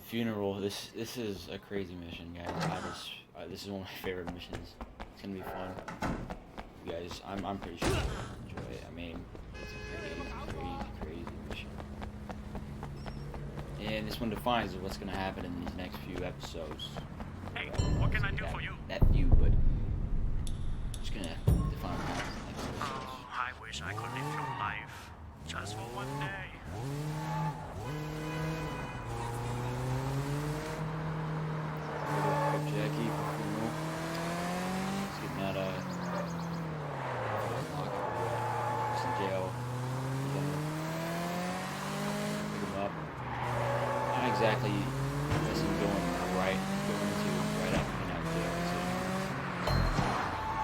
funeral. This is a crazy mission, guys. This is one of my favorite missions. It's gonna be fun. You guys, I'm pretty sure you'll enjoy it. I mean, it's a crazy mission. And this one defines what's gonna happen in these next few episodes. Hey, what can I do for you? That few, but just gonna define what happens in the next episodes. Oh, I wish I could live your life. Just for one day. Jackie for funeral. He's getting out of he's in jail. He's gonna pick him up. Not exactly as him going to right after getting out of jail. So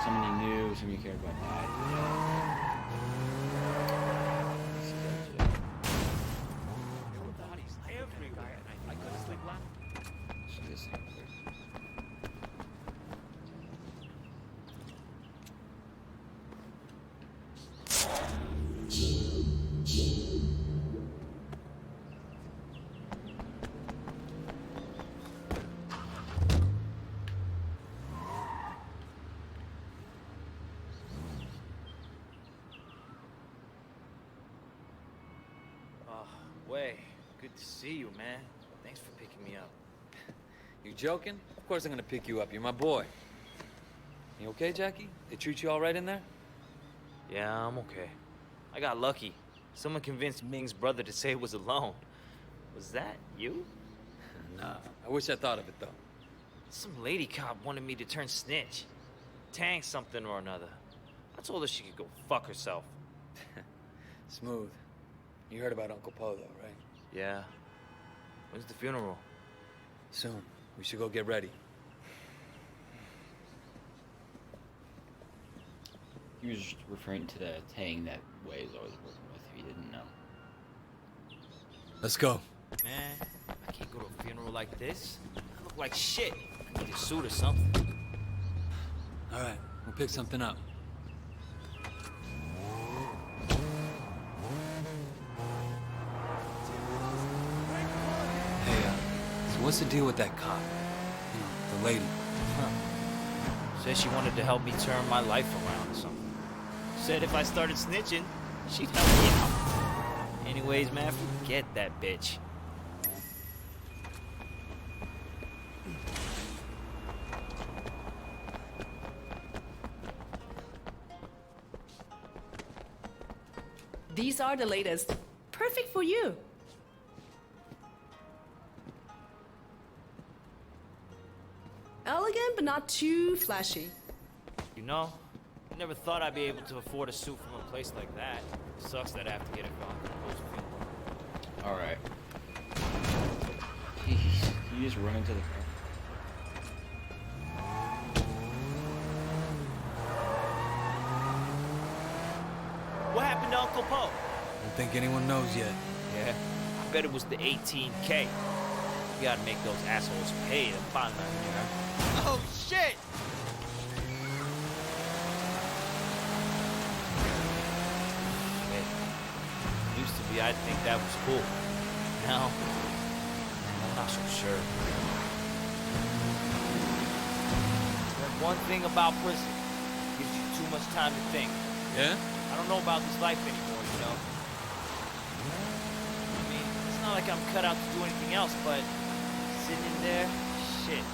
someone he knew, someone he cared about died. Bodies everywhere. I couldn't sleep last. See this thing first. Way, good to see you, man. Thanks for picking me up. You joking? Of course I'm gonna pick you up. You're my boy. You okay, Jackie? They treat you all right in there? Yeah, I'm okay. I got lucky. Someone convinced Ming's brother to say it was alone. Was that you? Nah, I wish I thought of it, though. Some lady cop wanted me to turn snitch. Tang something or another. I told her she could go fuck herself. Smooth. You heard about Uncle Po, though, right? Yeah. When's the funeral? Soon. We should go get ready. He was just referring to the Tang that Wei is always working with, if you didn't know. Let's go. Man, I can't go to a funeral like this. I look like shit. I need a suit or something. All right, we'll pick something up. So what's the deal with that cop? You know, the lady. Said she wanted to help me turn my life around or something. Said if I started snitching, she'd help me out. Anyways, man, forget that bitch. These are the latest. Perfect for you. Elegant, but not too flashy. You know, I never thought I'd be able to afford a suit from a place like that. Sucks that I have to get it from. Alright. Jeez, you just run into the car. What happened to Uncle Po? Don't think anyone knows yet. Yeah, I bet it was the 18K. You gotta make those assholes pay to find them here. Oh, shit! Used to be, I'd think that was cool. Now, I'm not so sure. There's one thing about prison. It gives you too much time to think. Yeah? I don't know about this life anymore, you know? I mean, it's not like I'm cut out to do anything else, but sitting in there, shit.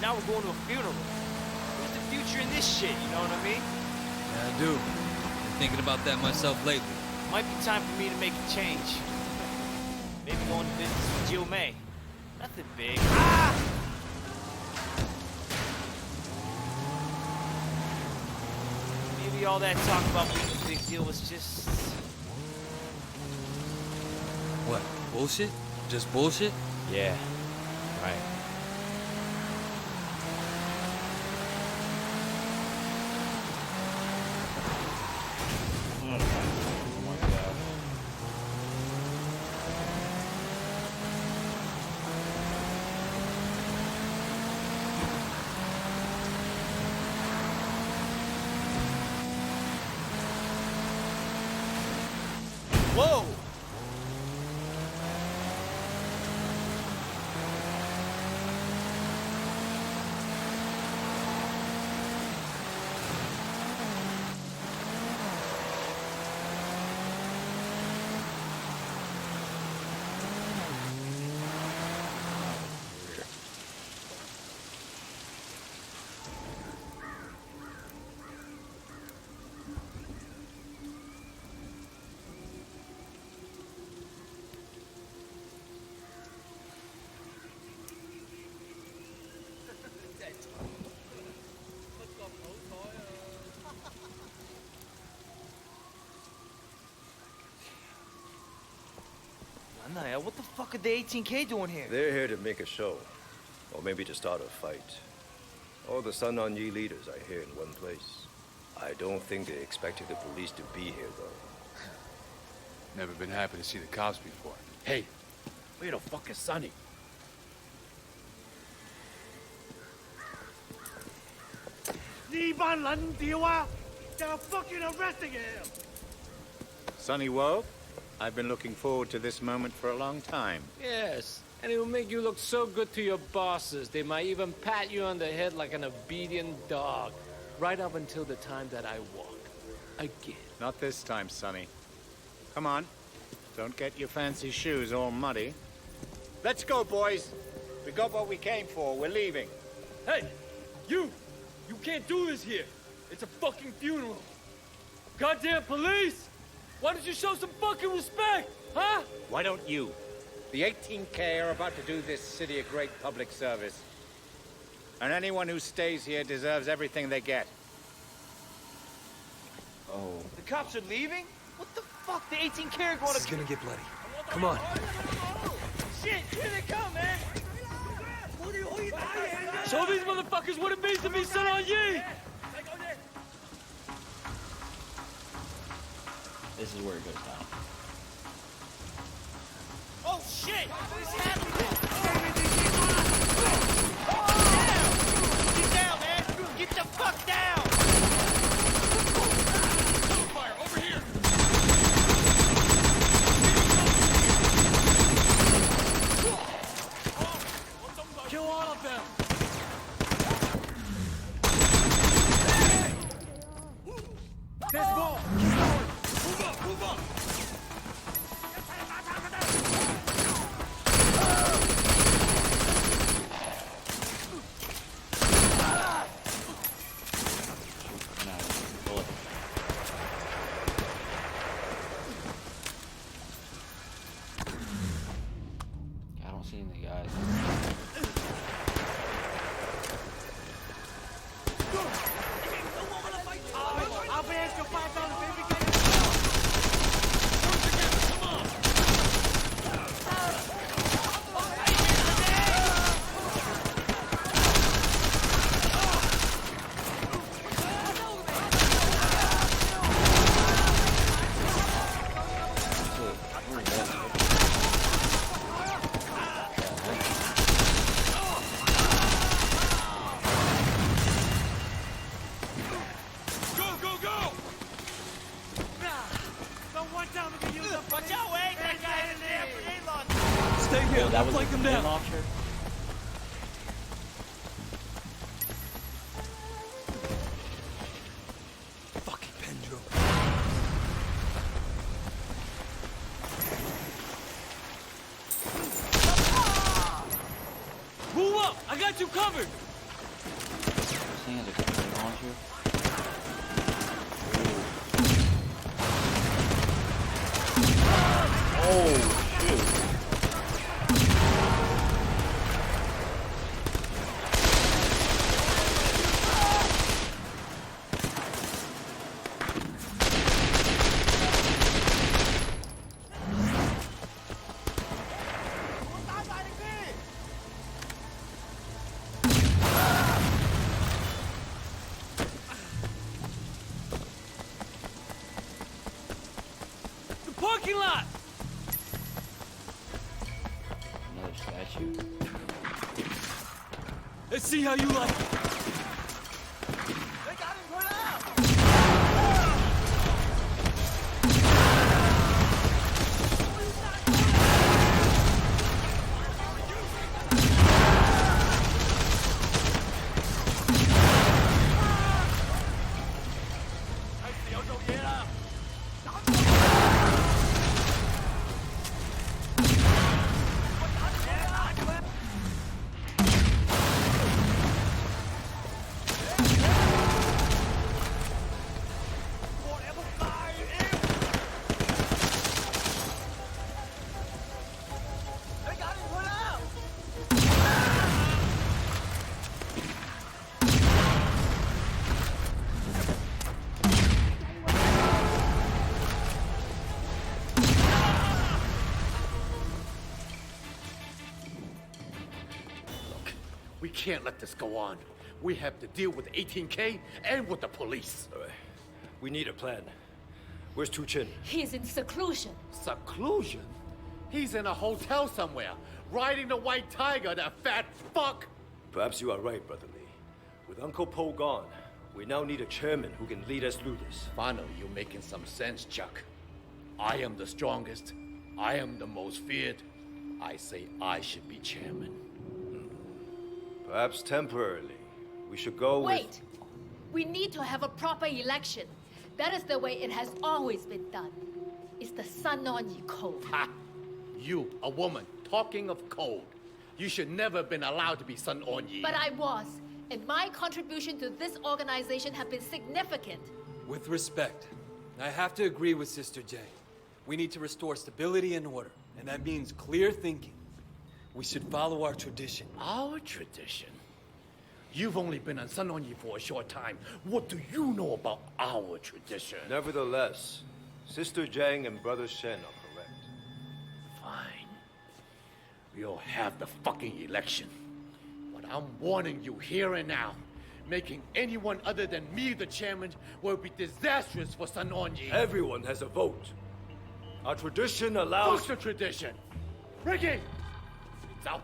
Now we're going to a funeral. Where's the future in this shit, you know what I mean? Yeah, I do. Been thinking about that myself lately. Might be time for me to make a change. Maybe go into business with Jill May. Nothing big. Ah! Maybe all that talk about being a big deal was just... What, bullshit? Just bullshit? Yeah, right. Oh my god. Whoa! Anaya, what the fuck are the 18K doing here? They're here to make a show. Or maybe to start a fight. All the Sun On Yee leaders are here in one place. I don't think they expected the police to be here, though. Never been happy to see the cops before. Hey, where the fuck is Sonny? They're fucking arresting him! Sonny Woe, I've been looking forward to this moment for a long time. Yes, and it will make you look so good to your bosses. They might even pat you on the head like an obedient dog. Right up until the time that I walk. Again. Not this time, Sonny. Come on. Don't get your fancy shoes all muddy. Let's go, boys. We got what we came for. We're leaving. Hey! You! You can't do this here! It's a fucking funeral! Goddamn police! Why don't you show some fucking respect, huh? Why don't you? The 18K are about to do this city a great public service. And anyone who stays here deserves everything they get. Oh. The cops are leaving? What the fuck? The 18K are going to... This is gonna get bloody. Come on. Shit! Here they come, man! Show these motherfuckers what it means to be Sun On Yee! This is where it goes down. Oh, shit! What is happening? Get down, man! Get the fuck down! Fire, over here! Kill all of them! There's more! Move up, move up! No, bullet. I don't see any guys. I'll be asking $5, baby. Go, go, go! Watch out, wait! That guy in there! Grenade launcher! Stay here. That I'll was flank a them grenade down. launcher. Fucking Pendro. Move up! I got you covered! This thing has a grenade launcher. Oh, shoot. The parking lot! Another statue. Let's see how you like it. They got him put out! We can't let this go on. We have to deal with 18K and with the police. All right. We need a plan. Where's Tu Chin? He's in seclusion. Seclusion? He's in a hotel somewhere, riding the white tiger, that fat fuck! Perhaps you are right, Brother Lee. With Uncle Po gone, we now need a chairman who can lead us through this. Finally, you're making some sense, Chuck. I am the strongest. I am the most feared. I say I should be chairman. Perhaps temporarily. We should go Wait! We need to have a proper election. That is the way it has always been done. It's the Sun On Yi Code. Ha! You, a woman, talking of code. You should never have been allowed to be Sun On Yi. But I was, and my contribution to this organization have been significant. With respect, I have to agree with Sister J. We need to restore stability and order, and that means clear thinking. We should follow our tradition. Our tradition? You've only been on Sun On Yi for a short time. What do you know about our tradition? Nevertheless, Sister Jiang and Brother Shen are correct. Fine. We'll have the fucking election. But I'm warning you here and now. Making anyone other than me the chairman will be disastrous for Sun On Yi. Everyone has a vote. Our tradition allows... What's the tradition? Ricky! It's out.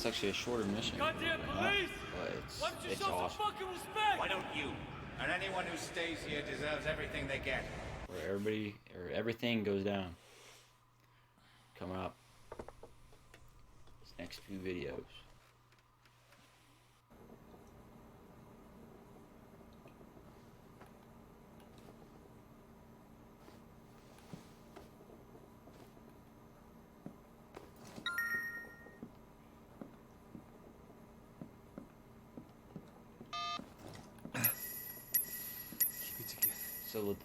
That's actually a shorter mission. Goddamn police! But Why don't you it's show some awesome. fucking respect? Why don't you? And anyone who stays here deserves everything they get. Where everybody or everything goes down. Coming up. This next few videos. So